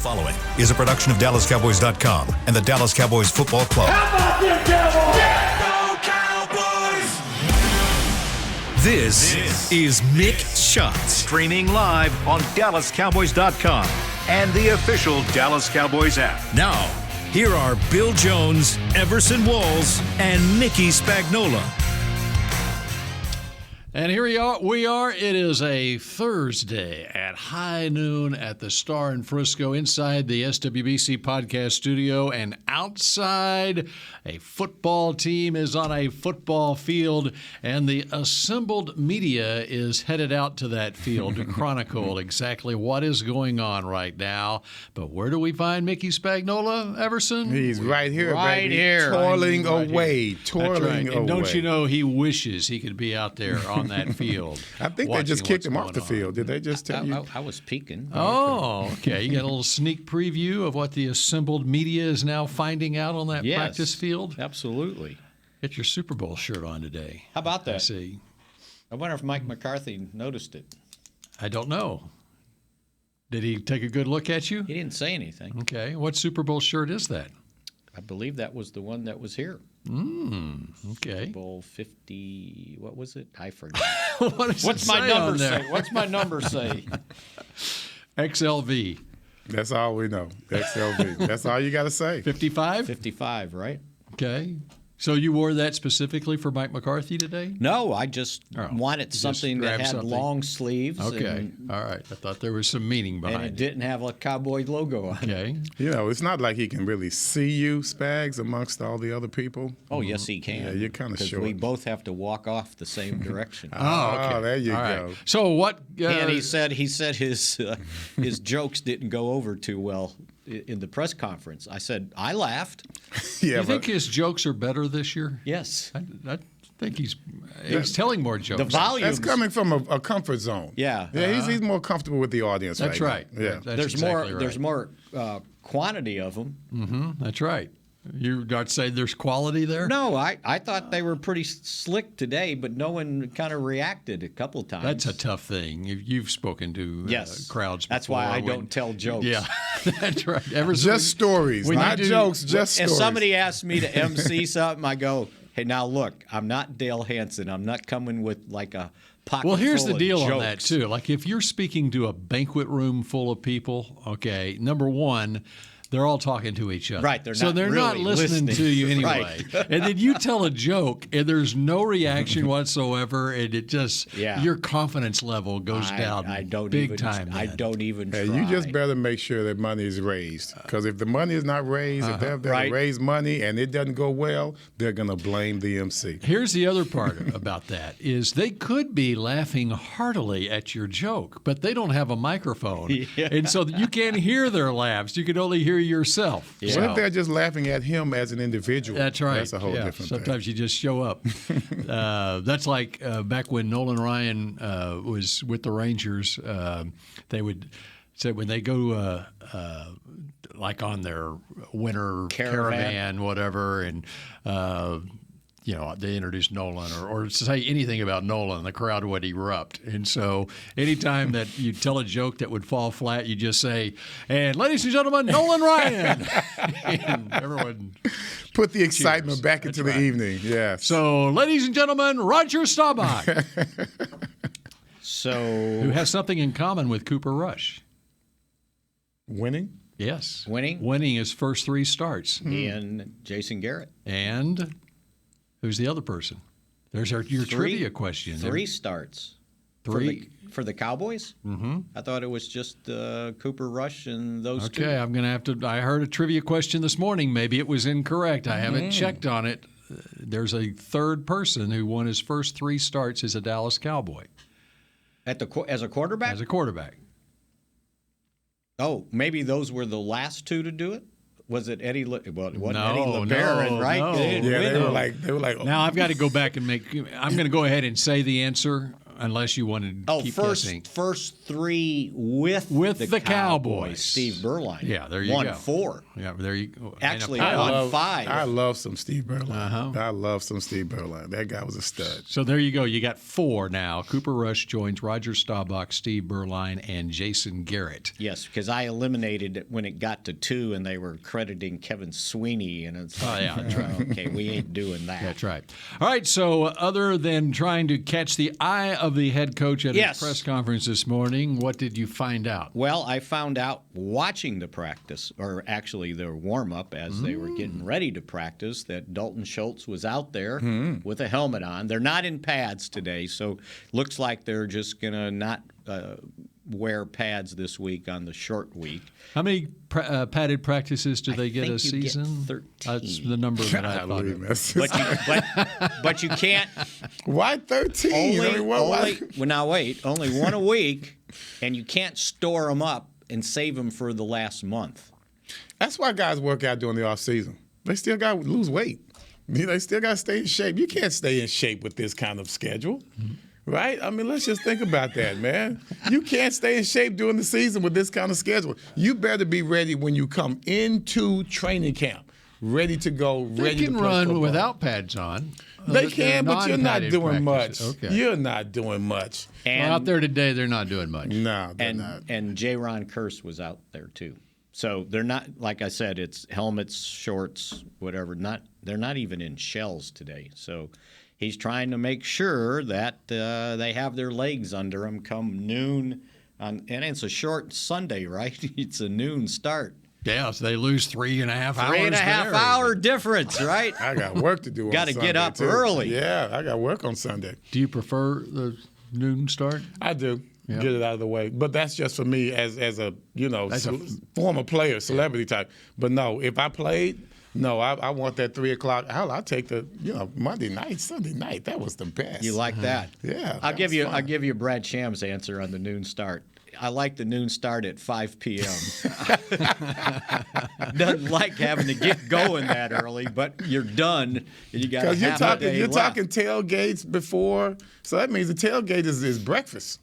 following is a production of DallasCowboys.com and the Dallas Cowboys Football Club. How about them Cowboys? Yeah, go Cowboys! This is Mick Shots, streaming live on DallasCowboys.com and the official Dallas Cowboys app. Now, here are Bill Jones, Everson Walls, and Nicky Spagnola. And here we are. It is a Thursday at high noon at the Star in Frisco, inside the SWBC podcast studio, and outside a football team is on a football field, and the assembled media is headed out to that field to chronicle exactly what is going on right now. But where do we find Mickey Spagnola, Everson? He's right here, right baby. here. Toiling Right away, here. toiling That's right. away. And don't you know he wishes he could be out there on that field? I think they just kicked him off the field. Did they just tell you? I was peeking. Oh, okay. You got a little sneak preview of what the assembled media is now finding out on that practice field? Absolutely. Get your Super Bowl shirt on today. How about that? I see. I wonder if Mike McCarthy noticed it. I don't know. Did he take a good look at you? He didn't say anything. Okay. What Super Bowl shirt is that? I believe that was the one that was here. Okay. Super Bowl 50, what was it? I forgot. What's my number say? What's my number say? XLV. That's all we know. XLV. That's all you got to say. 55? 55, right? Okay. So you wore that specifically for Mike McCarthy today? No, I just wanted something that had something. long sleeves. Okay. All right. I thought there was some meaning behind And it didn't have a Cowboy logo on it. Okay. You know, it's not like he can really see you, Spags, amongst all the other people. Oh, yes, he can. Yeah, you're kind of short. Because we both have to walk off the same direction. Oh, okay. There you All go. right. So what? And he said his jokes didn't go over too well in the press conference. I said, I laughed. Yeah, you think his jokes are better this year? Yes. I think he's telling more jokes. The volume. That's coming from a comfort zone. Yeah. Yeah, he's more comfortable with the audience. That's right. Yeah. That's There's exactly more. right. There's more quantity of them. Mm-hmm. That's right. You not say there's quality there? No, I thought they were pretty slick today, but no one kind of reacted a couple times. That's a tough thing. You've spoken to crowds before. That's why I don't tell jokes. Yeah, that's right. Just stories, not jokes, just stories. If somebody asks me to MC something, I go, hey, now look, I'm not Dale Hansen. I'm not coming with like a pocket Well, here's full the of deal jokes. on that, too. Like if you're speaking to a banquet room full of people, okay, number one, they're all talking to each other. Right, they're so not they're not really listening to you anyway. Right. And then you tell a joke, and there's no reaction whatsoever, and it just your confidence level goes down big time. I don't even try. You just better make sure that money is raised. Because if the money is not raised, if they've raised money and it doesn't go well, they're going to blame the MC. Here's the other part about that is they could be laughing heartily at your joke, but they don't have a microphone. Yeah. And so you can't hear their laughs. You can only hear yourself. What if they're just laughing at him as an individual? That's right. That's a whole different thing. Sometimes you just show up. That's like back when Nolan Ryan was with the Rangers. They would say when they go like on their winter caravan whatever, and they introduce Nolan or say anything about Nolan, the crowd would erupt. And so anytime that you tell a joke that would fall flat, you just say, and ladies and gentlemen, Nolan Ryan. And everyone put the excitement back into the evening. Yeah. So, ladies and gentlemen, Roger Staubach. Who has something in common with Cooper Rush. Winning? Yes. Winning his first three starts. And Jason Garrett. And who's the other person? There's your trivia question. Three starts. Three? For the Cowboys? Mm-hmm. I thought it was just Cooper Rush and those two. Okay, I'm going to have to – I heard a trivia question this morning. Maybe it was incorrect. I haven't checked on it. There's a third person who won his first three starts as a Dallas Cowboy. As a quarterback? As a quarterback. Oh, maybe those were the last two to do it? Was it Eddie? Well, it wasn't Eddie No, LeBaron, right? no. Yeah, they were like. Now I've got to go back and I'm going to go ahead and say the answer. unless you wanted to keep guessing. First three with the Cowboys. Steve Berline. Yeah, there you won go. 4. Yeah, there you go. Actually, won 5. I love some Steve Berline. I love some Steve Berline. That guy was a stud. So there you go. You got 4 now. Cooper Rush joins Roger Staubach, Steve Berline, and Jason Garrett. Yes, because I eliminated it when it got to 2, and they were crediting Kevin Sweeney, and it's like, that's right. Okay, we ain't doing that. That's right. All right, so other than trying to catch the eye of the head coach at his press conference this morning, what did you find out? Well, I found out watching the practice, or actually their warm-up as they were getting ready to practice, that Dalton Schultz was out there with a helmet on. They're not in pads today, so looks like they're just going to not wear pads this week on the short week. How many padded practices do they get a season? Get 13. That's the number that I thought of. But you can't. Why 13? Only one a week, and you can't store them up and save them for the last month. That's why guys work out during the off season. They still got to lose weight. They still got to stay in shape. You can't stay in shape with this kind of schedule. Right? I mean, let's just think about that, man. You can't stay in shape during the season with this kind of schedule. You better be ready when you come into training camp, ready to go, ready to play run football. without pads on. They can, but you're not doing much. Okay. You're not doing much. And out there today, they're not doing much. No, they're not. And J-Ron Curse was out there too. So they're not, like I said, it's helmets, shorts, whatever. They're not even in shells today. So he's trying to make sure that they have their legs under them come noon. And it's a short Sunday, right? It's a noon start. Yeah, so they lose 3.5 hours. 3.5 hour difference, right? I got work to do on Sunday. Got to get up too. early. Yeah, I got work on Sunday. Do you prefer the noon start? I do. Yeah. Get it out of the way. But that's just for me as a former player, celebrity type. But no, if I played, no, I want that 3 o'clock. Hell, I'll take the Monday night, Sunday night. That was the best. You like that? Yeah. I'll give you Brad Sham's answer on the noon start. I like the noon start at 5 p.m. Doesn't like having to get going that early, but you're done and you got a half a day left. Talking tailgates before, so that means the tailgate is breakfast.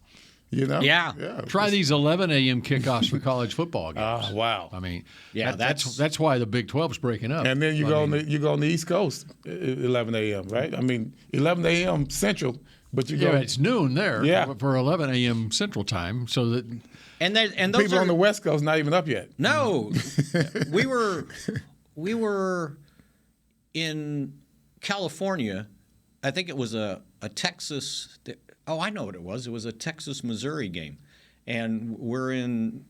Yeah. Try these 11 a.m. kickoffs for college football games. Oh, wow. I mean, yeah, that's why the Big 12's breaking up. And then you go on the East Coast, 11 a.m. Right? I mean, 11 a.m. Central, but you go. Yeah, it's noon there. Yeah. For 11 a.m. Central time, so that. And those people on the West Coast not even up yet. No, we were in California. I think it was a Texas. Oh, I know what it was. It was a Texas-Missouri game. And we're in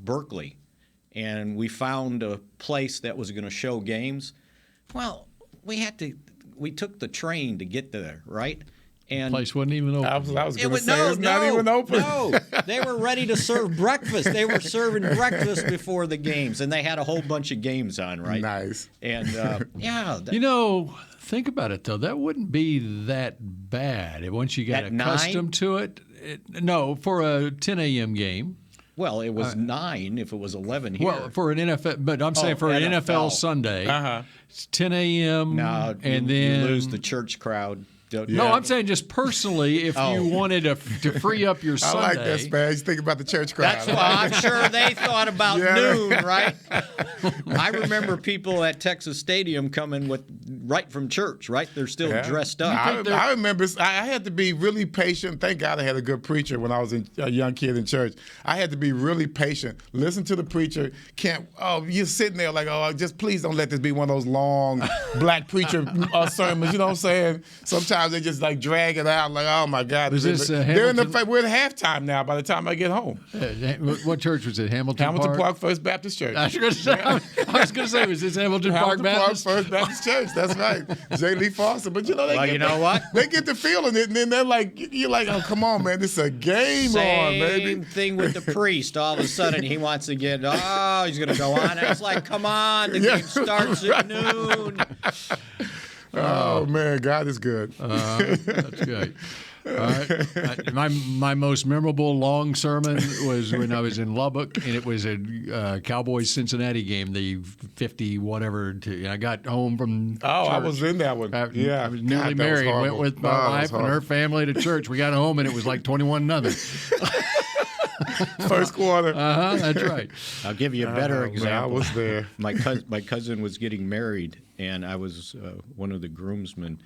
Berkeley. And we found a place that was going to show games. Well, we took the train to get there, right? And the place wasn't even open. I was going to say it's not even open. No, they were ready to serve breakfast. They were serving breakfast before the games. And they had a whole bunch of games on, right? Nice. And, yeah. Think about it, though. That wouldn't be that bad once you got accustomed to it. No, for a 10 a.m. game. Well, it was 9 if it was 11 here. Well, for an NFL, but I'm saying for an NFL Sunday, it's 10 a.m. No, and you then lose the church crowd. No, I'm saying just personally, if you wanted to free up your Sunday. I like that, Spaz. You think about the church crowd. That's why I'm sure they thought about noon, right? I remember people at Texas Stadium coming right from church, right? They're still dressed up. I remember I had to be really patient. Thank God I had a good preacher when I was a young kid in church. I had to be really patient. Listen to the preacher. You're sitting there like, just please don't let this be one of those long black preacher sermons. You know what I'm saying? Sometimes they just like drag it out like, oh my God. We're in halftime now by the time I get home. What church was it? Hamilton Park First Baptist Church. I was going to say, was this Hamilton Park Baptist? Park First Baptist Church. That's right. J. Lee Foster. But you know what? They get the feeling it, and then they're like, you're like, oh, come on, man. This is a game on, baby. Same thing with the priest. All of a sudden, he wants to he's going to go on. It's like, come on, the game starts at noon. Oh, man, God is good. That's good. right. My most memorable long sermon was when I was in Lubbock, and it was a Cowboys Cincinnati game, the 50 whatever. I got home from church. I was in that one. I was newly married. Went with my wife and her family to church. We got home, and it was like 21-0. First quarter. That's right. I'll give you a better example. Man, I was there. My cousin was getting married, and I was one of the groomsmen,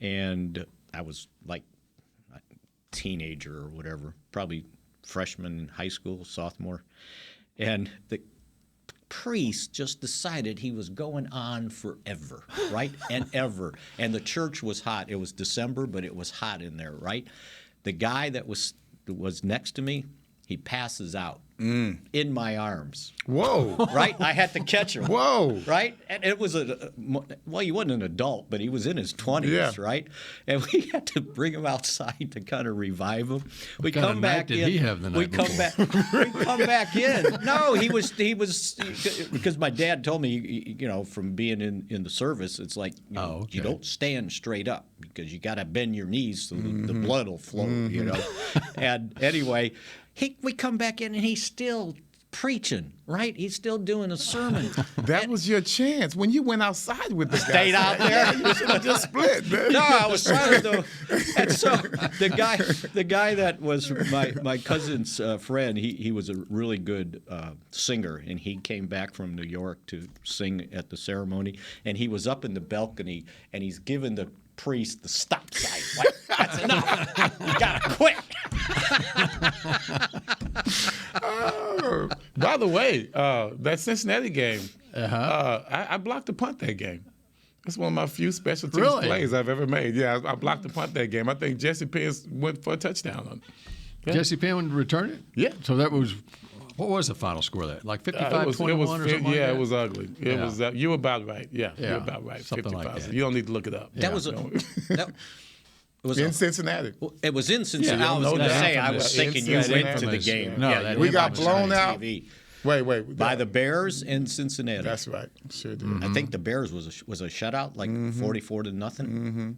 and I was like a teenager or whatever, probably freshman in high school, sophomore, and the priest just decided he was going on forever, right? And ever. And the church was hot. It was December, but it was hot in there, right? The guy that was next to me, he passes out in my arms. Whoa. Right? I had to catch him. Whoa. Right? And it was he wasn't an adult, but he was in his 20s, right? And we had to bring him outside to kind of revive him. We kind come of back night in. did he have the night we come before? back. We come back in. No, he was because my dad told me, from being in the service, it's like you don't stand straight up because you got to bend your knees so the blood will flow. And anyway. We come back in and he's still preaching, right? He's still doing a sermon. That was your chance when you went outside with the guy. Stayed out there. You should have just split, man. No, I was trying to. And so the guy that was my cousin's friend, he was a really good singer, and he came back from New York to sing at the ceremony, and he was up in the balcony, and he's giving the priest the stop sign. Like, that's enough. You gotta quit. By the way, that Cincinnati game, I blocked the punt that game. That's one of my few special teams plays I've ever made. Yeah, I blocked the punt that game. I think Jesse Penn went for a touchdown on it. Yeah. Jesse Penn would return it? Yeah. So that was, what was the final score of that? Like 55-21 or something like that? It was ugly. It was. You were about right. Yeah, you were about right. Something 55. like that. You don't need to look it up. That was it was in Cincinnati. It was in Cincinnati. Yeah, I was no going to doubt. say, I was thinking you went to the game. No, we got blown out. TV. Wait. By the Bears in Cincinnati. That's right. Sure did. I think the Bears was a shutout, like 44-0.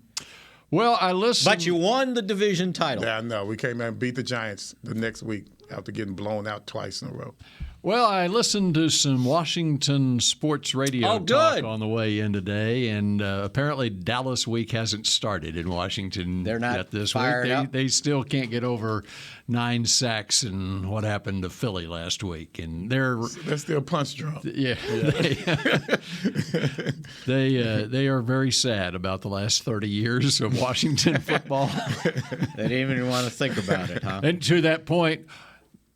Well, I listened. But you won the division title. Yeah, I know. We came out and beat the Giants the next week after getting blown out twice in a row. Well, I listened to some Washington sports radio talk on the way in today, and apparently Dallas week hasn't started in Washington They're not yet this fired week. up? They still can't get over 9 sacks and what happened to Philly last week, and they're still punch drunk. Yeah. They are very sad about the last 30 years of Washington football. They didn't even want to think about it, huh? And to that point,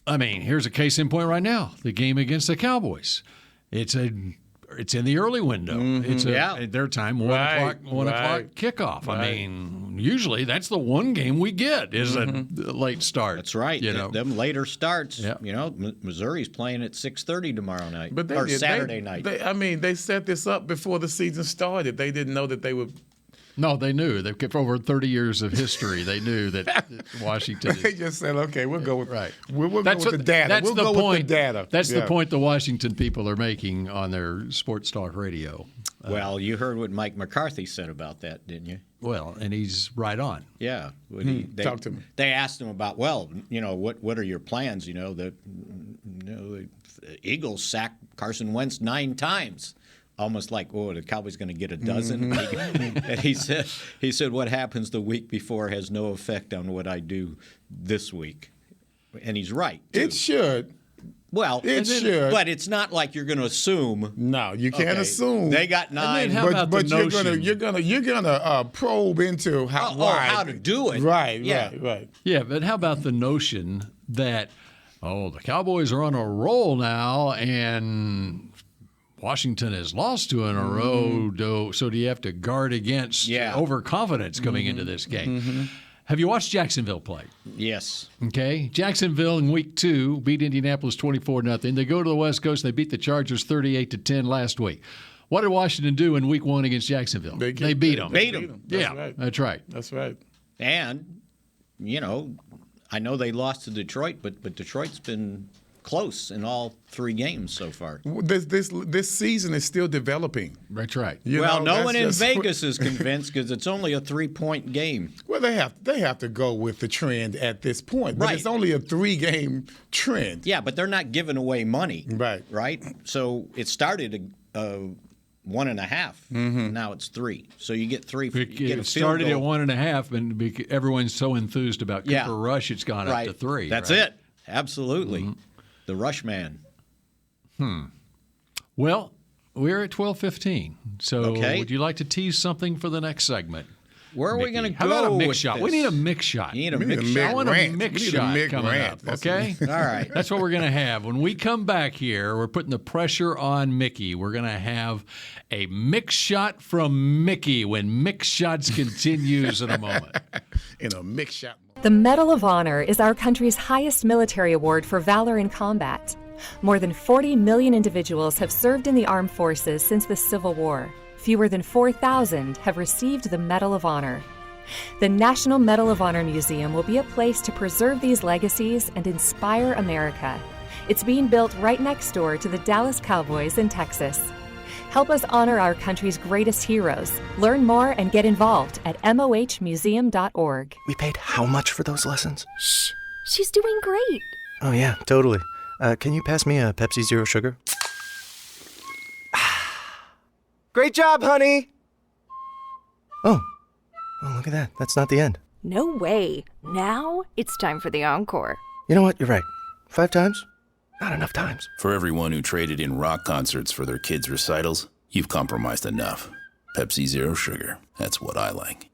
I mean, here's a case in point right now. The game against the Cowboys. It's in the early window. It's at their time, 1 o'clock kickoff. Right. I mean, usually that's the one game we get is a late start. That's right. Them later starts. Yep. Missouri's playing at 6:30 tomorrow night But Saturday night. They set this up before the season started. They didn't know that they would. No, they knew. They've kept over 30 years of history. They knew that Washington. They just said, "Okay, we'll go with We'll go That's with the data. That's we'll the go point. with the data." That's the point the Washington people are making on their sports talk radio. Well, you heard what Mike McCarthy said about that, didn't you? Well, and he's right on. Yeah. Talk to me. They asked him about, what are your plans? The Eagles sacked Carson Wentz 9 times. Almost like, the Cowboys going to get a dozen. And he said, what happens the week before has no effect on what I do this week. And he's right, too. It should. Well, should. But it's not like you're going to assume. No, you can't assume. They got 9. But you're gonna probe into how to do it. Right. Yeah, but how about the notion that the Cowboys are on a roll now and Washington has lost 2 in a row, so do you have to guard against overconfidence coming into this game? Have you watched Jacksonville play? Yes. Okay. Jacksonville in week 2 beat Indianapolis 24-0. They go to the West Coast. They beat the Chargers 38-10 last week. What did Washington do in week 1 against Jacksonville? They beat them. Beat them. That's right. That's right. And, I know they lost to Detroit, but Detroit's been close in all 3 games so far. This season is still developing. That's right. Well, no one in Vegas is convinced because it's only a 3-point game. Well, they have to go with the trend at this point, but it's only a 3-game trend. Yeah, but they're not giving away money. Right. So it started 1.5. Now it's 3. So you get 3. It started at 1.5, and everyone's so enthused about Cooper Rush, it's gone up to 3. That's it. Absolutely. The Rush man. Well, we're at 12:15. So would you like to tease something for the next segment? Where are we going to go? How about a Mick with shot? this? We need a Mick shot. You need a Mick shot. I want a Mick shot coming up, okay? All right. That's what we're going to have. When we come back here, we're putting the pressure on Mickey. We're going to have a Mick shot from Mickey when Mick Shots continues in a moment. In a Mick shot. The Medal of Honor is our country's highest military award for valor in combat. More than 40 million individuals have served in the armed forces since the Civil War. Fewer than 4,000 have received the Medal of Honor. The National Medal of Honor Museum will be a place to preserve these legacies and inspire America. It's being built right next door to the Dallas Cowboys in Texas. Help us honor our country's greatest heroes. Learn more and get involved at mohmuseum.org. We paid how much for those lessons? Shh, she's doing great. Oh, yeah, totally. Can you pass me a Pepsi Zero Sugar? Great job, honey! Oh, look at that. That's not the end. No way. Now it's time for the encore. You know what? You're right. 5 times? Not enough times. For everyone who traded in rock concerts for their kids' recitals, you've compromised enough. Pepsi Zero Sugar. That's what I like.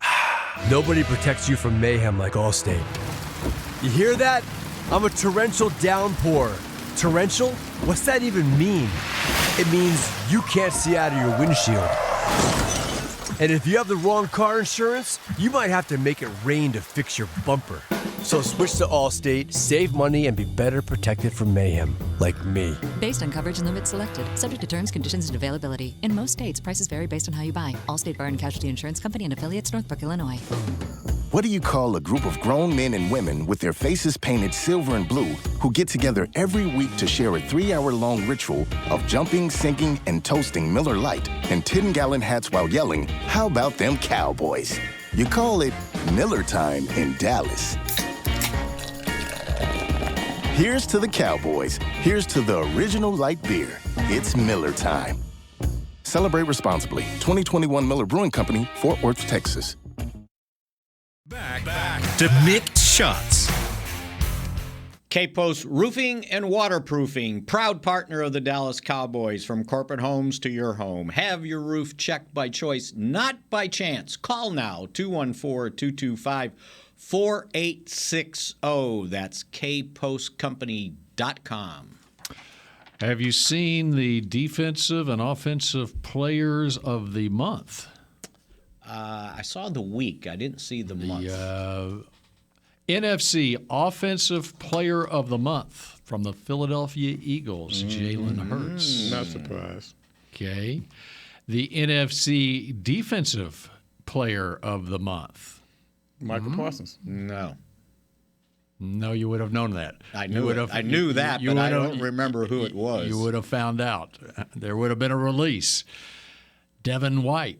Nobody protects you from mayhem like Allstate. You hear that? I'm a torrential downpour. Torrential? What's that even mean? It means you can't see out of your windshield. And if you have the wrong car insurance, you might have to make it rain to fix your bumper. So switch to Allstate, save money, and be better protected from mayhem, like me. Based on coverage and limits selected, subject to terms, conditions, and availability. In most states, prices vary based on how you buy. Allstate Bar and Casualty Insurance Company and affiliates, Northbrook, Illinois. What do you call a group of grown men and women with their faces painted silver and blue who get together every week to share a 3-hour-long ritual of jumping, singing, and toasting Miller Lite in 10-gallon hats while yelling, "How about them Cowboys?" You call it Miller Time in Dallas. Here's to the Cowboys. Here's to the original light beer. It's Miller Time. Celebrate responsibly. 2021 Miller Brewing Company, Fort Worth, Texas. Back to Mick Shots. K-Post Roofing and Waterproofing, proud partner of the Dallas Cowboys. From corporate homes to your home. Have your roof checked by choice, not by chance. Call now, 214-225-4860. That's kpostcompany.com. Have you seen the defensive and offensive players of the month? I saw the week. I didn't see the month. NFC Offensive Player of the Month from the Philadelphia Eagles, Jalen Hurts. Not surprised. Okay. The NFC Defensive Player of the Month. Michael Parsons. No. No, you would have known that. I knew that, but I don't remember who it was. You would have found out. There would have been a release. Devin White,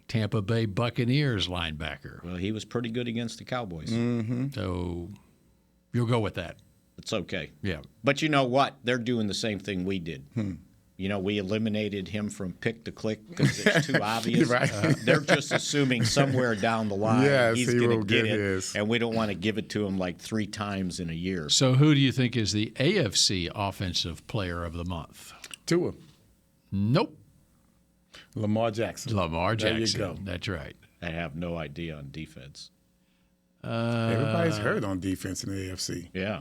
Tampa Bay Buccaneers linebacker. Well, he was pretty good against the Cowboys. So you'll go with that. It's okay. Yeah. But you know what? They're doing the same thing we did. You know, we eliminated him from pick to click because it's too obvious. Right. They're just assuming somewhere down the line he's he going will to get it, his. and we don't want to give it to him like 3 times in a year. So who do you think is the AFC Offensive Player of the Month? Tua. Nope. Lamar Jackson. Lamar Jackson. There you go. That's right. I have no idea on defense. Everybody's hurt on defense in the AFC. Yeah.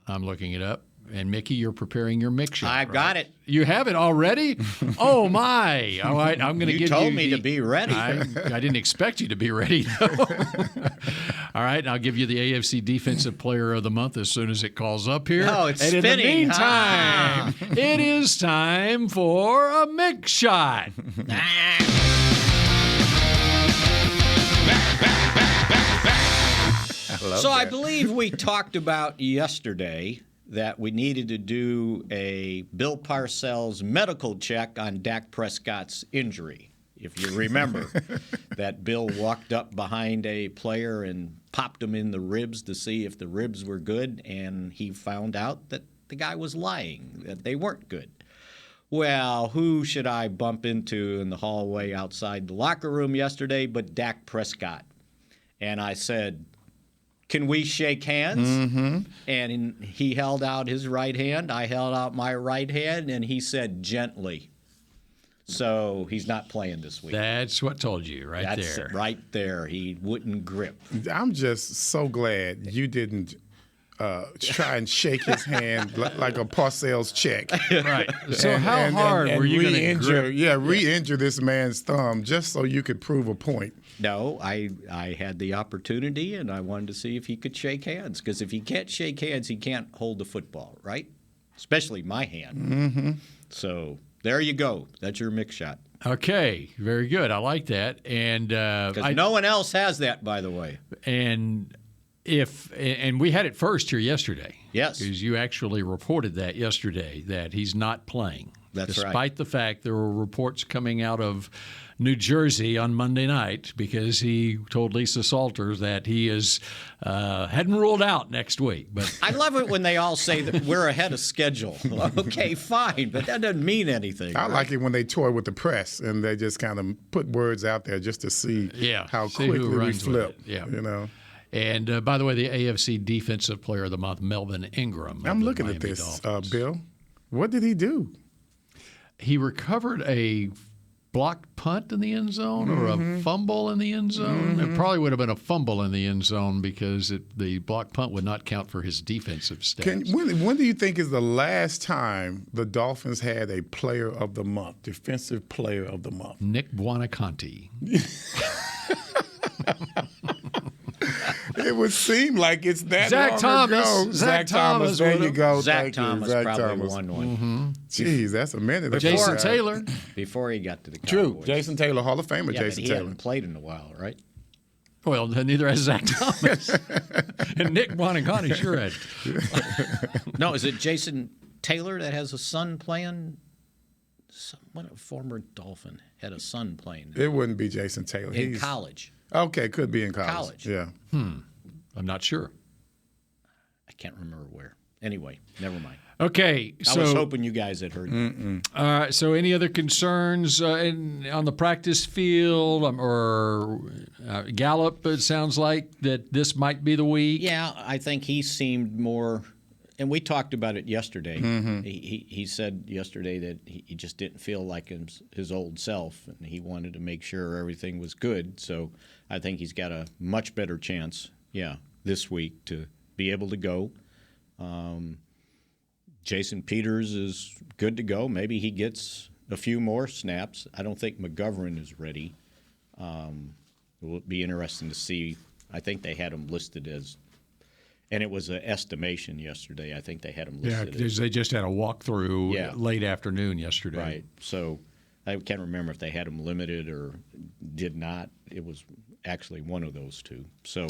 I'm looking it up. And, Mickey, you're preparing your Mick shot. I've got it. You have it already? Oh, my. All right, I'm going to give you. You told me to be ready. I didn't expect you to be ready, though. All right, I'll give you the AFC Defensive Player of the Month as soon as it calls up here. Oh, it's and spinning. In the meantime, it is time for a Mick shot. So I believe we talked about yesterday that we needed to do a Bill Parcells medical check on Dak Prescott's injury. If you remember, that Bill walked up behind a player and popped him in the ribs to see if the ribs were good, and he found out that the guy was lying, that they weren't good. Well, who should I bump into in the hallway outside the locker room yesterday but Dak Prescott? And I said, "Can we shake hands?" Mm-hmm. And he held out his right hand. I held out my right hand, and he said, "Gently." So he's not playing this week. That's what told you there. That's it, right there. He wouldn't grip. I'm just so glad you didn't try and shake his hand like a Parcells check. Right. So how hard were you going to grip? Yeah, re-injure this man's thumb just so you could prove a point. No, I had the opportunity, and I wanted to see if he could shake hands. Because if he can't shake hands, he can't hold the football, right? Especially my hand. Mm-hmm. So there you go. That's your Mick shot. Okay, very good. I like that. And because no one else has that, by the way. And we had it first here yesterday. Yes. Because you actually reported that yesterday, that he's not playing. That's right. Despite the fact there were reports coming out of New Jersey on Monday night, because he told Lisa Salters that he is hadn't ruled out next week. But I love it when they all say that we're ahead of schedule. Okay, fine, but that doesn't mean anything. I like it when they toy with the press and they just kind of put words out there just to see how quickly we flip. Yeah. You know. And by the way, the AFC Defensive Player of the Month, Melvin Ingram. I'm looking at this, Bill. What did he do? He recovered a blocked punt in the end zone or a fumble in the end zone. It probably would have been a fumble in the end zone because the blocked punt would not count for his defensive stats. When do you think is the last time the Dolphins had a Player of the Month, Defensive Player of the Month? Nick Buonaconti. It would seem like it's that Zach long Thomas. ago. Zach Thomas. There you go. Zach Thomas probably won one. Jeez, that's a minute. Jason Taylor. Before he got to the Cowboys. True. Jason Taylor, Hall of Famer. Yeah, Jason but he Taylor. hadn't played in a while, right? Well, neither has Zach Thomas. And Nick Buonaconti sure had. No, is it Jason Taylor that has a son playing? A former Dolphin had a son playing. It wouldn't be Jason Taylor. In college. Okay, could be in college. Yeah. I'm not sure. I can't remember where. Anyway, never mind. Okay, I was hoping you guys had heard. All right. So, any other concerns on the practice field or Gallup? It sounds like that this might be the week. Yeah, I think he seemed more. And we talked about it yesterday. He said yesterday that he just didn't feel like his old self, and he wanted to make sure everything was good. So I think he's got a much better chance, this week to be able to go. Jason Peters is good to go. Maybe he gets a few more snaps. I don't think McGovern is ready. It will be interesting to see. I think they had him listed as. And it was an estimation yesterday. I think they had them listed. Yeah, because they just had a walkthrough late afternoon yesterday. Right. So I can't remember if they had them limited or did not. It was actually one of those two. So.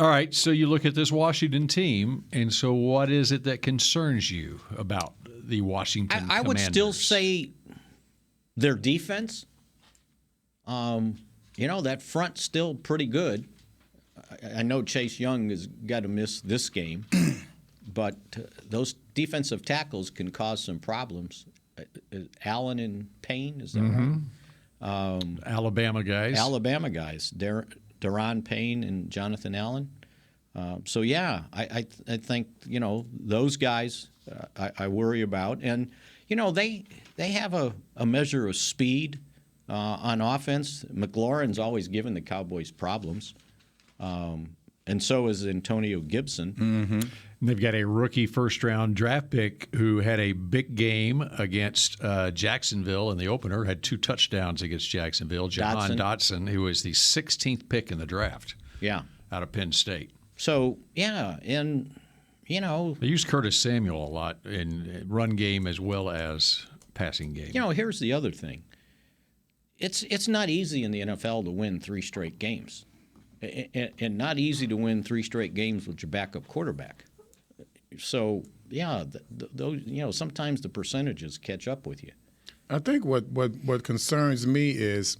All right. So you look at this Washington team, and so what is it that concerns you about the Washington I would Commanders? still say their defense. That front's still pretty good. I know Chase Young has got to miss this game, but those defensive tackles can cause some problems. Allen and Payne, is that right? Alabama guys. Daron Payne and Jonathan Allen. I think those guys I worry about, and they have a measure of speed on offense. McLaurin's always given the Cowboys problems. And so is Antonio Gibson. And they've got a rookie first-round draft pick who had a big game against Jacksonville in the opener, had 2 touchdowns against Jacksonville. Jahan Dotson, who was the 16th pick in the draft out of Penn State. So, and, They use Curtis Samuel a lot in run game as well as passing game. Here's the other thing. It's not easy in the NFL to win 3 straight games. And not easy to win 3 straight games with your backup quarterback. So yeah, those sometimes the percentages catch up with you. I think what concerns me is,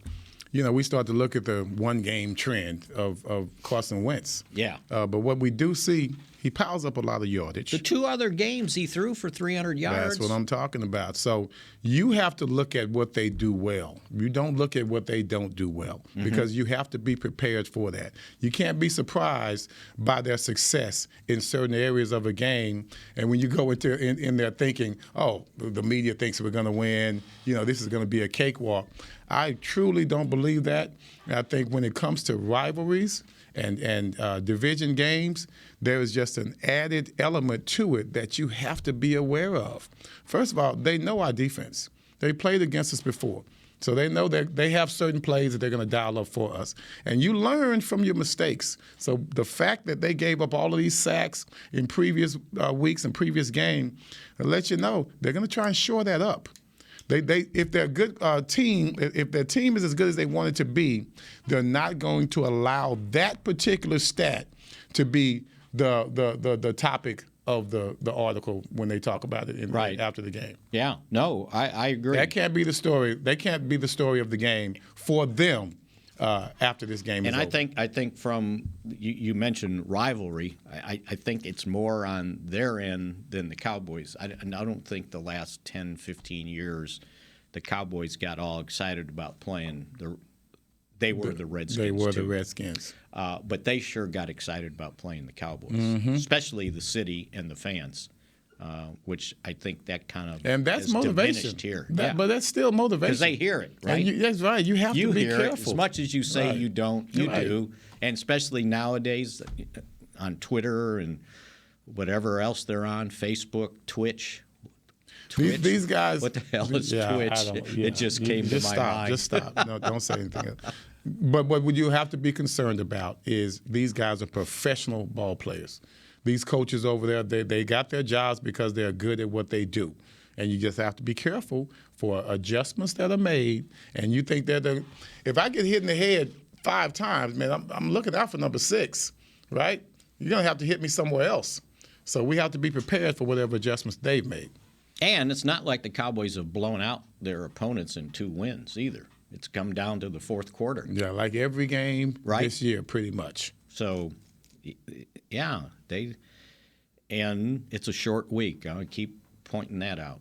we start to look at the one-game trend of Carson Wentz. Yeah. But what we do see, he piles up a lot of yardage. The 2 other games he threw for 300 yards. That's what I'm talking about. So you have to look at what they do well. You don't look at what they don't do well, because you have to be prepared for that. You can't be surprised by their success in certain areas of a game. And when you go in there thinking, oh, the media thinks we're going to win, this is going to be a cakewalk. I truly don't believe that. I think when it comes to rivalries and division games, there is just an added element to it that you have to be aware of. First of all, they know our defense. They played against us before. So they know that they have certain plays that they're going to dial up for us. And you learn from your mistakes. So the fact that they gave up all of these sacks in previous weeks and previous game, it lets you know they're going to try and shore that up. If they're a good team, if their team is as good as they want it to be, they're not going to allow that particular stat to be the topic of the article when they talk about it after the game. Yeah, no, I agree. That can't be the story. They can't be the story of the game for them after this game is over. And I think from you mentioned rivalry. I think it's more on their end than the Cowboys. I don't think the last 10, 15 years the Cowboys got all excited about playing They were the Redskins. They were too. the Redskins. But they sure got excited about playing the Cowboys, especially the city and the fans, which I think that kind of and that's is motivation diminished here. But that's still motivation. Because they hear it, right? That's right. You have to be hear careful. It. As much as you say you don't, you do. And especially nowadays on Twitter and whatever else they're on, Facebook, Twitch. These guys. What the hell is Twitch? It just came to my mind. Just stop. No, don't say anything else. But what you have to be concerned about is these guys are professional ball players. These coaches over there, they got their jobs because they're good at what they do. And you just have to be careful for adjustments that are made. And you think that if I get hit in the head 5 times, man, I'm looking out for number 6, right? You're going to have to hit me somewhere else. So we have to be prepared for whatever adjustments they've made. And it's not like the Cowboys have blown out their opponents in 2 wins either. It's come down to the fourth quarter. Yeah, like every game this year, pretty much. So, yeah, and it's a short week. I keep pointing that out.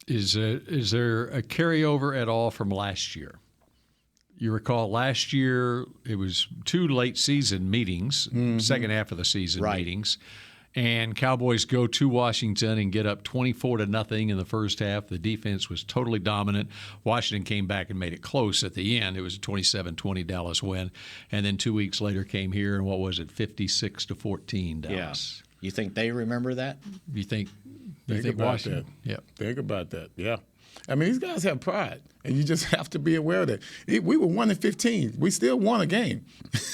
Is there a carryover at all from last year? You recall last year it was 2 late season meetings, second half of the season meetings. And Cowboys go to Washington and get up 24-0 in the first half. The defense was totally dominant. Washington came back and made it close at the end. It was a 27-20 Dallas win. And then 2 weeks later came here, and what was it, 56-14 Dallas. Yeah. You think they remember that? You think about Washington? That. Yeah. Think about that. Yeah. I mean, these guys have pride, and you just have to be aware of that. We were 1-15. We still won a game,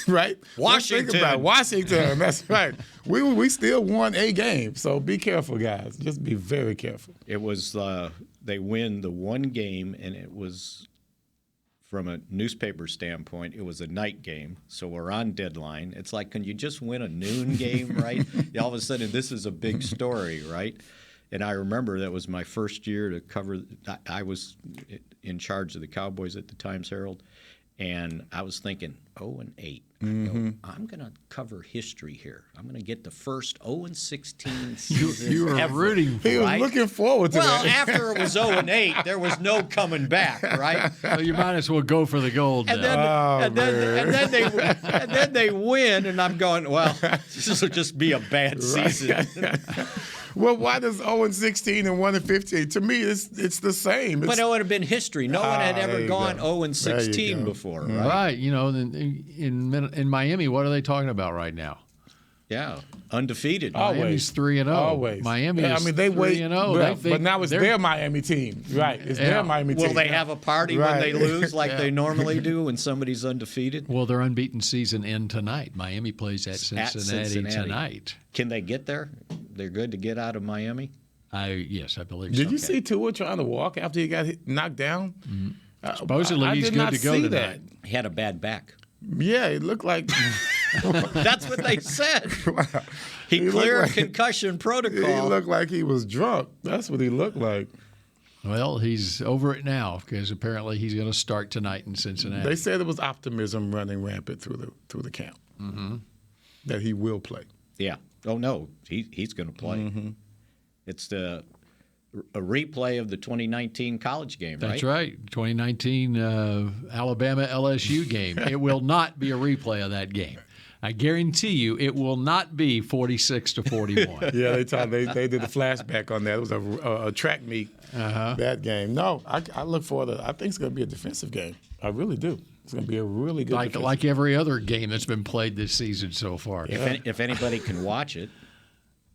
right? Washington. Think about Washington. That's right. We still won a game. So be careful, guys. Just be very careful. It was they win the one game, and it was from a newspaper standpoint, it was a night game. So we're on deadline. It's like, can you just win a noon game, right? All of a sudden, this is a big story, right? And I remember that was my first year to cover. I was in charge of the Cowboys at the Times-Herald, and I was thinking 0-8. I'm going to cover history here. I'm going to get the first 0-16 season you were ever. rooting for He was looking forward to that. Well, after it was 0-8, there was no coming back, right? So you might as well go for the gold. And then they win, and I'm going, well, this will just be a bad season. Well, why does 0-16 and 1-15? To me, it's the same. But it would have been history. No one had ever gone 0-16 before, right? Right. You know, in Miami, what are they talking about right now? Yeah, undefeated. Miami's 3-0. Always. Miami is they 3-0. But now it's their Miami team. Right. It's their Miami team. Will they have a party when they lose like they normally do when somebody's undefeated? Well, their unbeaten season ends tonight. Miami plays at Cincinnati tonight. Can they get there? They're good to get out of Miami? Yes, I believe so. Did you see Tua trying to walk after he got knocked down? Supposedly he's good to go tonight. He had a bad back. Yeah, it looked like That's what they said. Wow. He cleared concussion protocol. He looked like he was drunk. That's what he looked like. Well, he's over it now because apparently he's going to start tonight in Cincinnati. They said there was optimism running rampant through the camp that he will play. Yeah. Oh no, he's going to play. It's a replay of the 2019 college game, right? That's right. 2019 Alabama LSU game. It will not be a replay of that game. I guarantee you it will not be 46-41. Yeah, they did the flashback on that. It was a track meet, that game. No, I look forward to it. I think it's going to be a defensive game. I really do. It's going to be a really good like every other game that's been played this season so far. If anybody can watch it.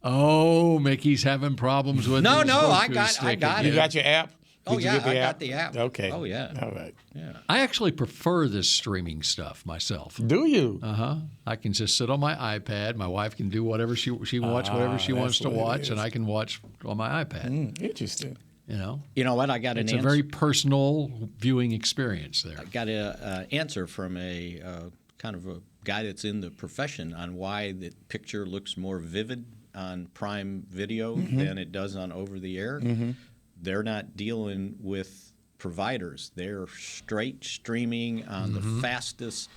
Oh, Mickey's having problems with No, his I focus got stick. it. You got your app? Oh, Did yeah, you get the I app? got the app. Okay. Oh, yeah. All right. Yeah. I actually prefer this streaming stuff myself. Do you? I can just sit on my iPad. My wife can do whatever she watch whatever she wants to watch, and I can watch on my iPad. Interesting. You know what? I got it's a very personal viewing experience there. I got an answer from a kind of a guy that's in the profession on why the picture looks more vivid on Prime Video than it does on over the air. They're not dealing with providers. They're straight streaming on the fastest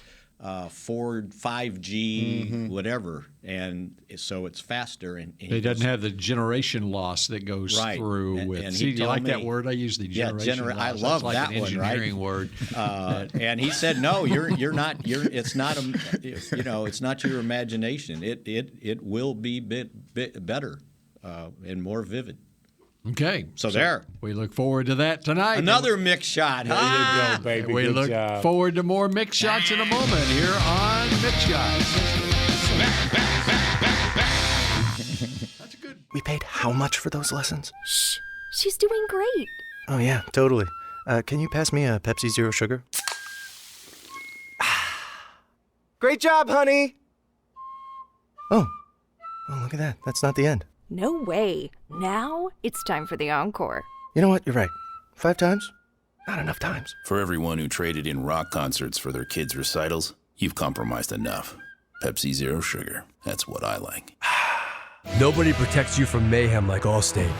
Ford 5G whatever, and so it's faster. And it doesn't have the generation loss that goes through with. And See, you like that word I use, the generation loss? I love That's that like an one, engineering word. And he said, no, you're not. It's not it's not your imagination. It will be bit better and more vivid. Okay. So there. We look forward to that tonight. Another Mick shot. There you go, baby. We look forward to more Mick shots in a moment here on Mick Shots. That's good. We paid how much for those lessons? Shh. She's doing great. Oh, yeah, totally. Can you pass me a Pepsi Zero Sugar? Great job, honey! Oh, look at that. That's not the end. No way. Now it's time for the encore. You know what? You're right. 5 times? Not enough times. For everyone who traded in rock concerts for their kids' recitals, you've compromised enough. Pepsi Zero Sugar. That's what I like. Nobody protects you from mayhem like Allstate.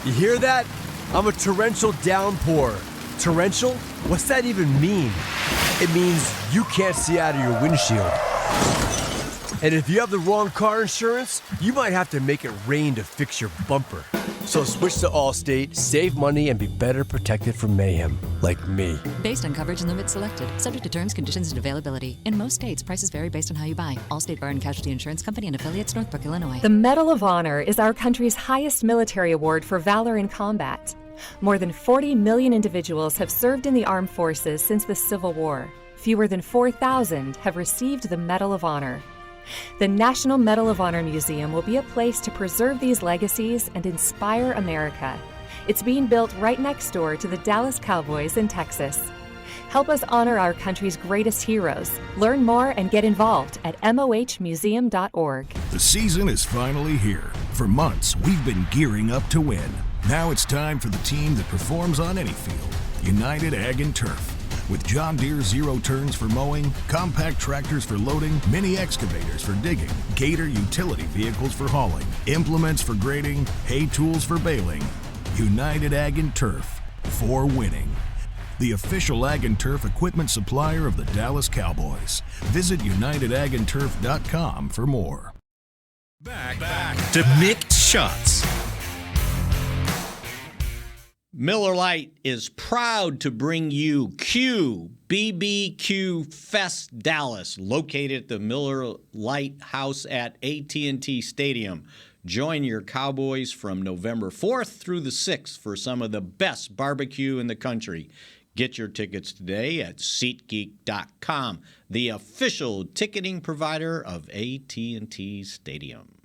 You hear that? I'm a torrential downpour. Torrential? What's that even mean? It means you can't see out of your windshield. And if you have the wrong car insurance, you might have to make it rain to fix your bumper. So switch to Allstate, save money, and be better protected from mayhem, like me. Based on coverage and limits selected, subject to terms, conditions, and availability. In most states, prices vary based on how you buy. Allstate Bar and Casualty Insurance Company and affiliates, Northbrook, Illinois. The Medal of Honor is our country's highest military award for valor in combat. More than 40 million individuals have served in the armed forces since the Civil War. Fewer than 4,000 have received the Medal of Honor. The National Medal of Honor Museum will be a place to preserve these legacies and inspire America. It's being built right next door to the Dallas Cowboys in Texas. Help us honor our country's greatest heroes. Learn more and get involved at mohmuseum.org. The season is finally here. For months, we've been gearing up to win. Now it's time for the team that performs on any field, United Ag and Turf. With John Deere zero turns for mowing, compact tractors for loading, mini excavators for digging, Gator utility vehicles for hauling, implements for grading, hay tools for baling. United Ag and Turf, for winning. The official Ag and Turf equipment supplier of the Dallas Cowboys. Visit UnitedAgAndTurf.com for more. Back to Mick Shots. Miller Lite is proud to bring you BBQ Fest Dallas, located at the Miller Lite House at AT&T Stadium. Join your Cowboys from November 4th through the 6th for some of the best barbecue in the country. Get your tickets today at SeatGeek.com, the official ticketing provider of AT&T Stadium.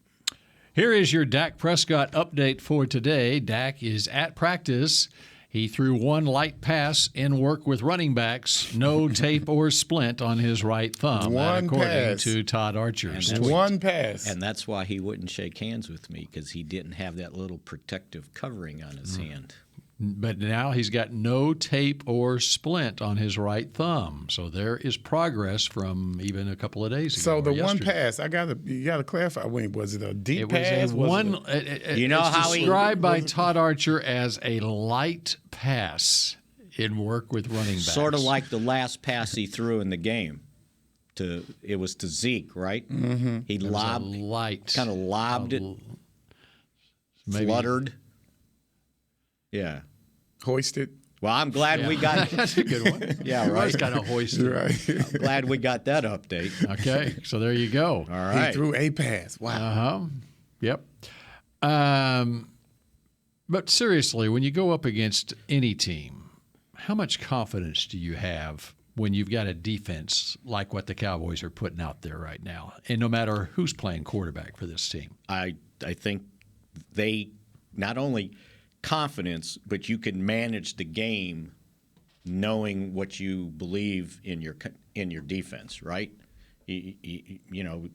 Here is your Dak Prescott update for today. Dak is at practice. He threw one light pass in work with running backs. No tape or splint on his right thumb. One according pass. to Todd Archer's tweet. One pass. And that's why he wouldn't shake hands with me, because he didn't have that little protective covering on his hand. But now he's got no tape or splint on his right thumb. So there is progress from even a couple of days ago. So the or one yesterday. pass, you gotta clarify. Was it a deep It pass? was a one. You know it's how he- described by Todd Archer as a light pass in work with running backs. Sort of like the last pass he threw in the game. It was to Zeke, right? Mm-hmm. He kind of lobbed it, maybe, fluttered. Yeah. Hoisted. Well, I'm glad we got. That's a good one. Yeah, It right. was kind of hoisted. Right. I'm glad we got that update. Okay, so there you go. All right. He threw a pass. Wow. Yep. But seriously, when you go up against any team, how much confidence do you have when you've got a defense like what the Cowboys are putting out there right now? And no matter who's playing quarterback for this team. I think they not only confidence, but you can manage the game knowing what you believe in your defense, right? You know,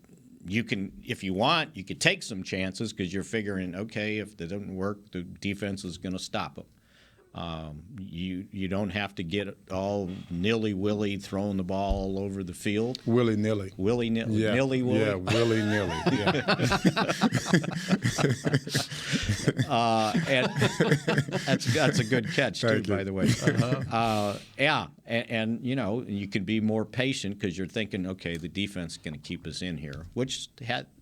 you can, if you want, you could take some chances because you're figuring, okay, if that doesn't work, the defense is going to stop them. You don't have to get all nilly-willy throwing the ball all over the field. Willy-nilly. Willy-nilly. Yeah. Nilly-willy. Yeah, willy-nilly. Yeah. And that's a good catch, too, by the way. Yeah, and you know, you can be more patient because you're thinking, okay, the defense is going to keep us in here, which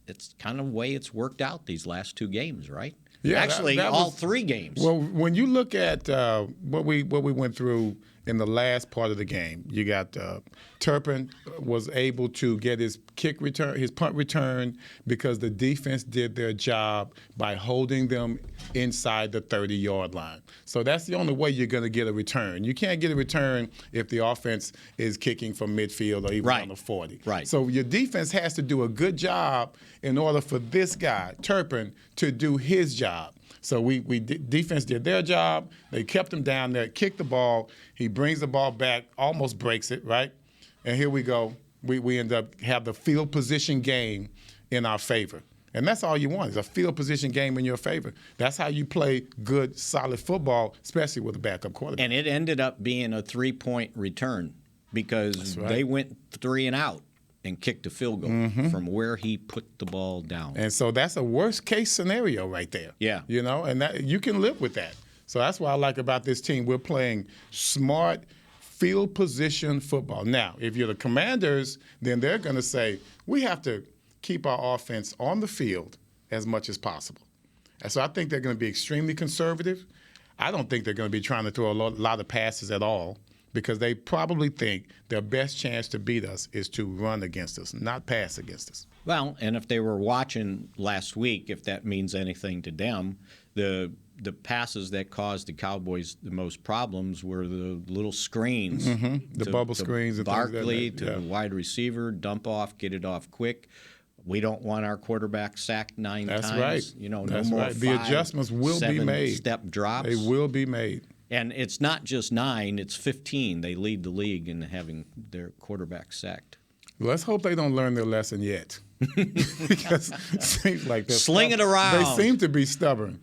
it's kind of the way it's worked out these last two games, right? Yeah, actually, all three games. Well, when you look at what we went through in the last part of the game, you got Turpin was able to get his punt return because the defense did their job by holding them inside the 30-yard line. So that's the only way you're going to get a return. You can't get a return if the offense is kicking from midfield or even on the 40. Right. So your defense has to do a good job in order for this guy, Turpin, to do his job. So defense did their job. They kept him down there, kicked the ball. He brings the ball back, almost breaks it, right? And here we go. We end up have the field position game in our favor. And that's all you want is a field position game in your favor. That's how you play good, solid football, especially with a backup quarterback. And it ended up being a 3-point return because they went 3 and out and kicked a field goal from where he put the ball down. And so that's a worst-case scenario right there. Yeah. You know, and that, you can live with that. So that's what I like about this team. We're playing smart field position football. Now, if you're the Commanders, then they're going to say, we have to keep our offense on the field as much as possible. And so I think they're going to be extremely conservative. I don't think they're going to be trying to throw a lot of passes at all, because they probably think their best chance to beat us is to run against us, not pass against us. Well, and if they were watching last week, if that means anything to them, the passes that caused the Cowboys the most problems were the little screens. The bubble screens and Barkley things like that. to the wide receiver, dump off, get it off quick. We don't want our quarterback sacked 9 times. That's right. You know, That's no more right. The adjustments will be made. 7-step drops. They will be made. And it's not just 9, it's 15. They lead the league in having their quarterback sacked. Let's hope they don't learn their lesson yet. Because it seems like they're Sling it stubborn. around. They seem to be stubborn.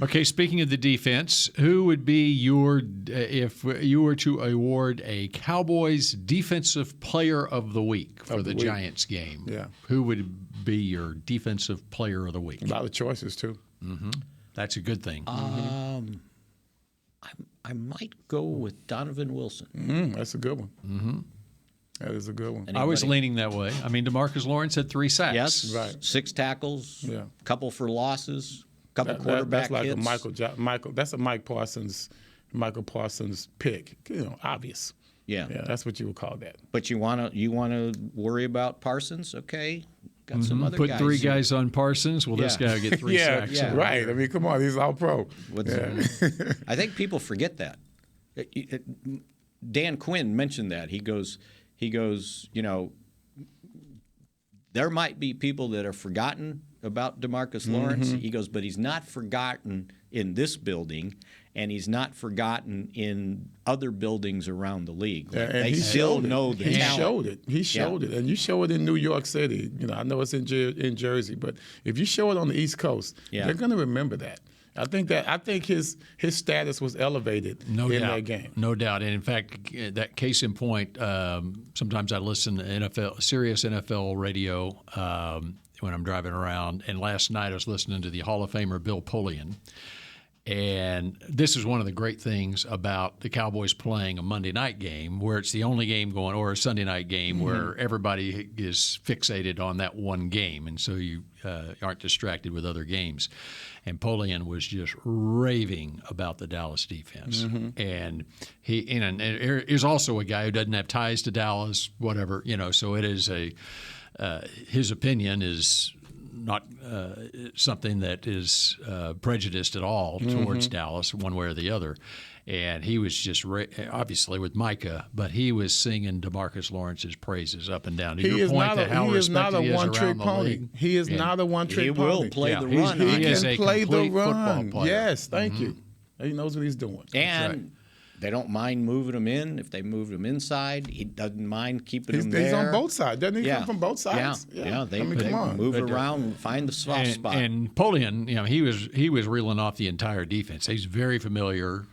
Okay, speaking of the defense, who would be your, if you were to award a Cowboys Defensive Player of the Week for the Giants game? Yeah. Who would be your Defensive Player of the Week? A lot of choices, too. That's a good thing. I might go with Donovan Wilson. That's a good one. That is a good one. I was leaning that way. I mean, DeMarcus Lawrence had 3 sacks. Yes, Right. 6 tackles, Yeah. couple for losses, couple quarterback that's like hits. a Michael. That's a Michael Parsons pick. You know, obvious. Yeah. That's what you would call that. But you wanna worry about Parsons? Okay, got some other Put guys. 3 here. guys on Parsons. Well, this guy will get 3 sacks. yeah. Right. I mean, come on. He's all pro. I think people forget that. Dan Quinn mentioned that. He goes, you know, there might be people that are forgotten about DeMarcus Lawrence. He goes, but he's not forgotten in this building, and he's not forgotten in other buildings around the league. Like, they still know the talent. He showed it. And you show it in New York City. You know, I know it's in Jersey, but if you show it on the East Coast, they're going to remember that. I think his status was elevated in that game. No doubt. And in fact, that case in point, sometimes I listen to Sirius NFL radio when I'm driving around. And last night I was listening to the Hall of Famer Bill Polian. And this is one of the great things about the Cowboys playing a Monday night game, where it's the only game going, or a Sunday night game, where everybody is fixated on that one game, and so you aren't distracted with other games. And Polian was just raving about the Dallas defense, and he is also a guy who doesn't have ties to Dallas, whatever, So it is his opinion is not something that is prejudiced at all towards Dallas one way or the other. And he was just obviously with Micah, but he was singing DeMarcus Lawrence's praises up and down. He is not a one-trick pony. He is not a one-trick pony. He will play the run. He can play the run. Player. Yes, thank you. He knows what he's doing. And they don't mind moving him in. If they move him inside, he doesn't mind keeping him there. He's on both sides. Doesn't he come from both sides? Yeah. They move it around and find the soft spot. And Polian, he was reeling off the entire defense. He's very familiar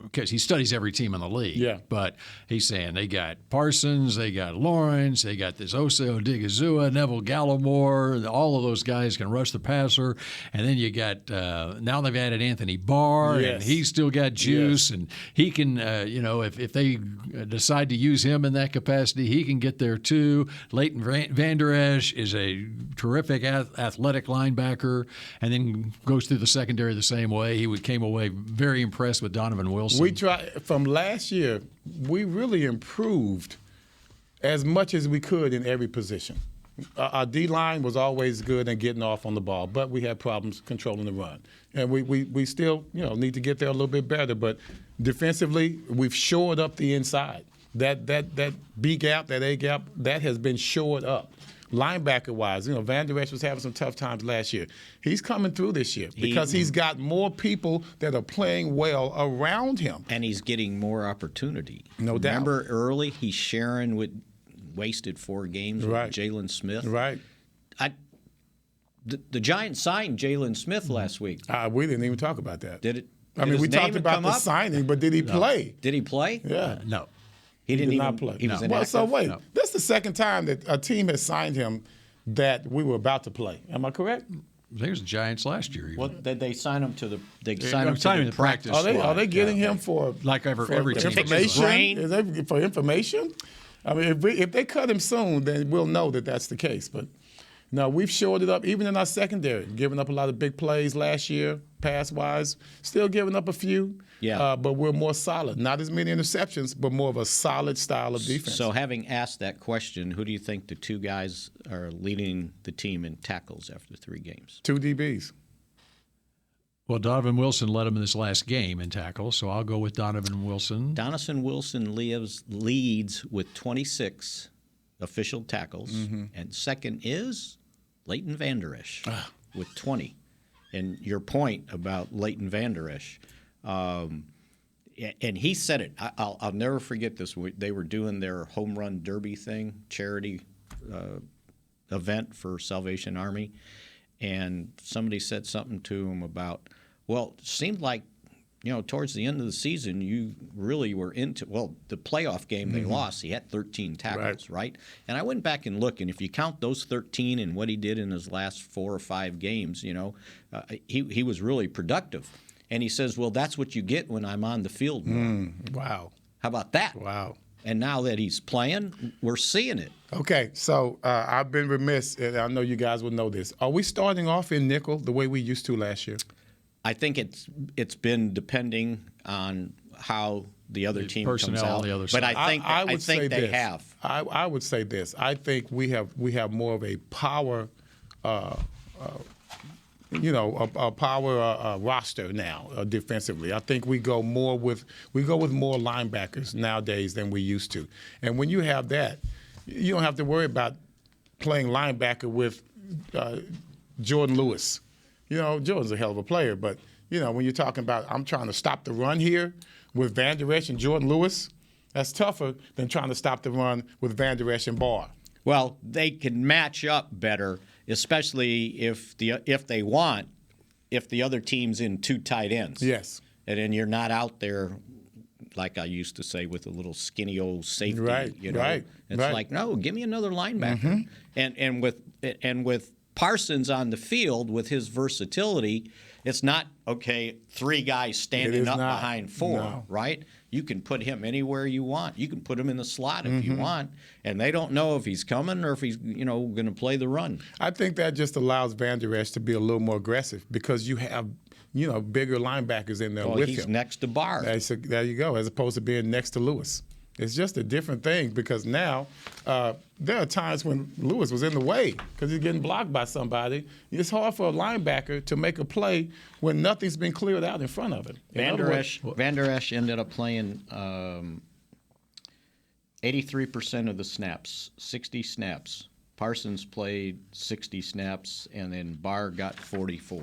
because he studies every team in the league. Yeah. But he's saying they got Parsons, they got Lawrence, they got this Ose Odigizua, Neville Gallimore. All of those guys can rush the passer. And then you got now they've added Anthony Barr, and he's still got juice, and he can, if they decide to use him in that capacity, he can get there too. Leighton Vander Esch is a terrific athletic linebacker, and then goes through the secondary the same way. He came away very impressed with Donovan Wilson. We tried from last year. We really improved as much as we could in every position. Our D-line was always good and getting off on the ball, but we had problems controlling the run. And we still, need to get there a little bit better. But defensively, we've shored up the inside. That B gap, that A gap, that has been shored up. Linebacker-wise, Vander Esch was having some tough times last year. He's coming through this year because he's got more people that are playing well around him. And he's getting more opportunity. No doubt. Remember early, he's sharing with wasted 4 games with Jalen Smith. Right. The Giants signed Jalen Smith last week. We didn't even talk about that. Did it? We talked about the signing, but did he play? Did he play? Yeah. No. He did not play. He was inactive? So wait, that's the second time that a team has signed him that we were about to play. Am I correct? I think it was the Giants last year. What did they sign him to the? They signed him to the practice. Are they getting him for every team? Information? Is they for information? I mean, if they cut him soon, then we'll know that that's the case. But no, we've shored it up, even in our secondary, giving up a lot of big plays last year, pass-wise, still giving up a few. Yeah. But we're more solid. Not as many interceptions, but more of a solid style of defense. So having asked that question, who do you think the 2 guys are leading the team in tackles after 3 games? 2 DBs. Well, Donovan Wilson led him in this last game in tackles, so I'll go with Donovan Wilson. Donovan Wilson leads with 26 official tackles, and second is Leighton Vander Esch with 20. And your point about Leighton Vander Esch, and he said it. I'll never forget this. They were doing their home run derby thing, charity event for Salvation Army, and somebody said something to him about, well, it seemed like, towards the end of the season, you really were into, the playoff game they lost, he had 13 tackles, right? And I went back and looked, and if you count those 13 and what he did in his last 4 or 5 games, he was really productive. And he says, well, that's what you get when I'm on the field more. Wow. How about that? Wow. And now that he's playing, we're seeing it. Okay, so I've been remiss, and I know you guys will know this. Are we starting off in nickel the way we used to last year? I think it's been depending on how the other team comes out. The other but side. I think they have. I would say this. I think we have more of a power, a power roster now defensively. I think we go with more linebackers nowadays than we used to. And when you have that, you don't have to worry about playing linebacker with Jordan Lewis. Jordan's a hell of a player, but, when you're talking about I'm trying to stop the run here with Vander Esch and Jordan Lewis, that's tougher than trying to stop the run with Vander Esch and Barr. Well, they can match up better, especially if they want if the other team's in 2 tight ends. Yes. And then you're not out there, like I used to say, with a little skinny old safety. Right, you know? right, It's right. like, no, give me another linebacker. And with Parsons on the field, with his versatility, it's not, okay, 3 guys standing up behind 4, right? You can put him anywhere you want. You can put him in the slot if you want, and they don't know if he's coming or if he's, going to play the run. I think that just allows Van Der Esch to be a little more aggressive because you have, bigger linebackers in there with him. He's next to Barr. There you go, as opposed to being next to Lewis. It's just a different thing because now there are times when Lewis was in the way because he's getting blocked by somebody. It's hard for a linebacker to make a play when nothing's been cleared out in front of it. Van Der Esch ended up playing 83% of the snaps, 60 snaps. Parsons played 60 snaps, and then Barr got 44.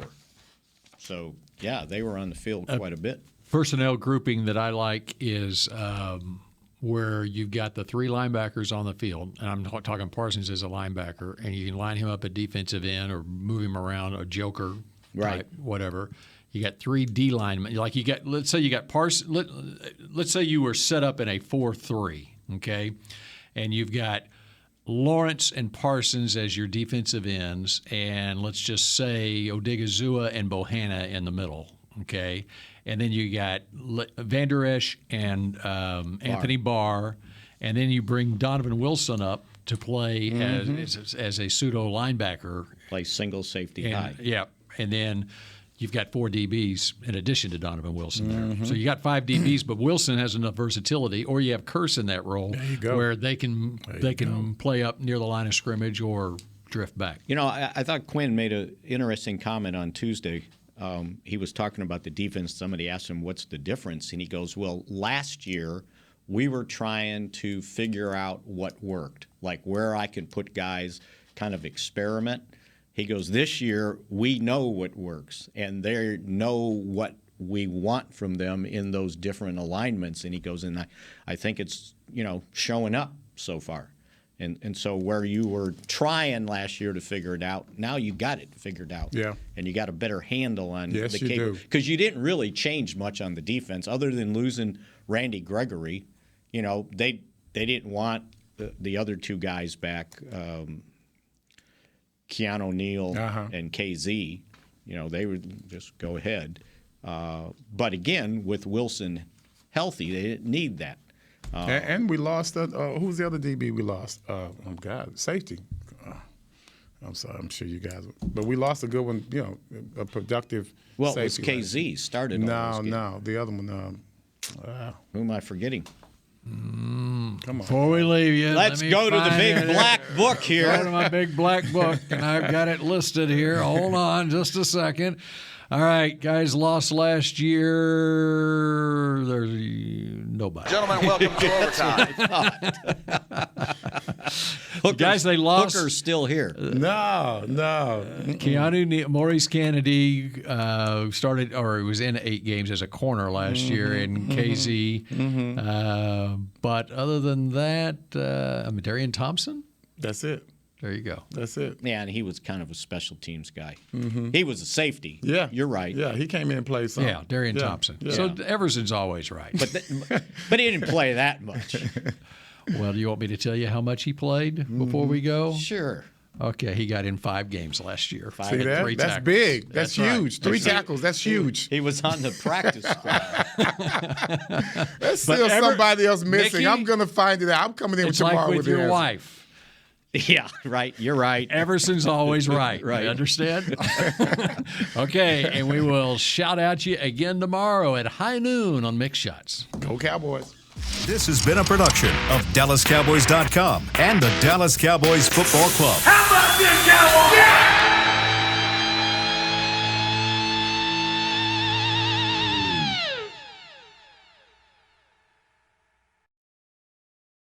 So, yeah, they were on the field quite a bit. Personnel grouping that I like is where you've got the 3 linebackers on the field, and I'm talking Parsons as a linebacker, and you can line him up at defensive end or move him around, a joker type, whatever. You got 3 D linemen. Like you got, let's say you got Parsons. Let's say you were set up in a 4-3, okay, and you've got Lawrence and Parsons as your defensive ends, and let's just say Odigizua and Bohanna in the middle, okay. And then you got Van Der Esch and Anthony Barr, and then you bring Donovan Wilson up to play as a pseudo linebacker. Play single safety high. Yeah, and then you've got 4 DBs in addition to Donovan Wilson there. So you got 5 DBs, but Wilson has enough versatility, or you have Curse in that role where they can play up near the line of scrimmage or drift back. I thought Quinn made an interesting comment on Tuesday. He was talking about the defense. Somebody asked him, what's the difference? And he goes, well, last year we were trying to figure out what worked, like where I could put guys, kind of experiment. He goes, this year we know what works, and they know what we want from them in those different alignments. And he goes, and I think it's, showing up so far. And so where you were trying last year to figure it out, now you got it figured out. Yeah. And you got a better handle on the cable. do. Because you didn't really change much on the defense other than losing Randy Gregory. They didn't want the other 2 guys back, Keanu Neal and KZ. They would just go ahead. But again, with Wilson healthy, they didn't need that. And we lost. Who's the other DB we lost? Safety. I'm sorry. I'm sure you guys. But we lost a good one. A productive. Well, safety. It was KZ started. No, the other one. Who am I forgetting? Come on. Before we leave you, let's go to the big black book here. Go to my big black book, and I've got it listed here. Hold on just a second. All right, guys, lost last year. There's nobody. Gentlemen, welcome to overtime. Guys, they lost. Hooker's still here. No. Keanu Maurice Kennedy started, or he was in 8 games as a corner last year in KZ. But other than that, Darian Thompson? That's it. There you go. That's it. Yeah, and he was kind of a special teams guy. He was a safety. Yeah. You're right. Yeah, he came in and played some. Yeah, Darian Thompson. Yeah. So Everson's always right. But he didn't play that much. Well, do you want me to tell you how much he played before we go? Sure. Okay, he got in 5 games last year. See that? 3 That's tackles. big. That's huge. Right. 3 tackles. That's huge. He was on the practice squad. There's still somebody else missing. Mickey, I'm going to find it out. I'm coming in it's tomorrow like with with your the wife. Yeah, right. You're right. Everson's always right. Right. You understand? Okay, and we will shout out you again tomorrow at high noon on Mick Shots. Go Cowboys. This has been a production of DallasCowboys.com and the Dallas Cowboys Football Club. How about this, Cowboys? Yeah!